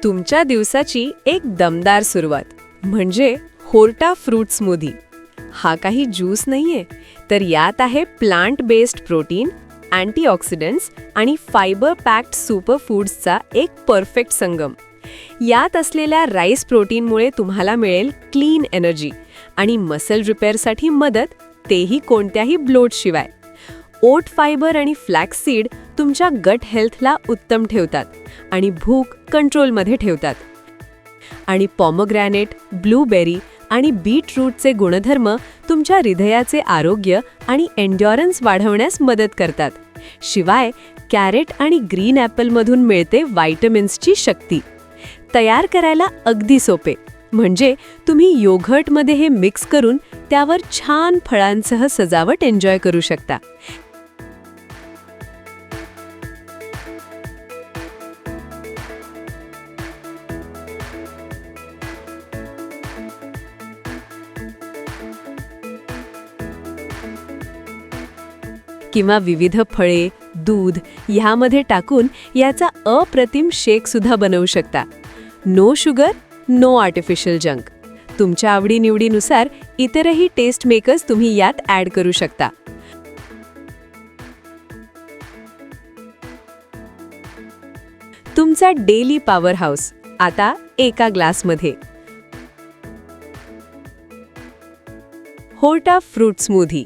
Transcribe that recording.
तुमच्या दिवसाची एक दमदार सुरुवात म्हणजे होर्टा फ्रूट स्मूदी. हा काही ज्यूस नाहीये, तर यात आहे प्लांट बेस्ड प्रोटीन, अँटीऑक्सिडंट्स आणि फायबर पॅक्ड सुपर फूड्सचा एक परफेक्ट संगम. यात असलेल्या राईस प्रोटीनमुळे तुम्हाला मिळेल क्लीन एनर्जी आणि मसल रिपेअरसाठी मदत, तेही कोणत्याही ब्लोटशिवाय. ओट फायबर आणि फ्लॅक्स सीड तुमच्या गट हेल्थला उत्तम ठेवतात आणि भूक कंट्रोलमध्ये ठेवतात. आणि पॉमोग्रॅनेट, ब्लूबेरी आणि बीटरूटचे गुणधर्म तुमच्या हृदयाचे आरोग्य आणि एन्ड्युरन्स वाढवण्यास मदत करतात. शिवाय कॅरेट आणि ग्रीन ॲपलमधून मिळते व्हायटमिन्सची शक्ती. तयार करायला अगदी सोपे, म्हणजे तुम्ही योघर्टमध्ये हे मिक्स करून त्यावर छान फळांसह सजावट एन्जॉय करू शकता. किंवा विविध फळे, दूध ह्यामध्ये टाकून याचा अप्रतिम शेक सुद्धा बनवू शकता. No sugar, no artificial junk. तुमच्या आवडीनिवडीनुसार इतरही टेस्ट मेकर्स तुम्ही यात ॲड करू शकता. तुमचा डेली पॉवर हाऊस आता एका ग्लासमध्ये. Horta fruit smoothie.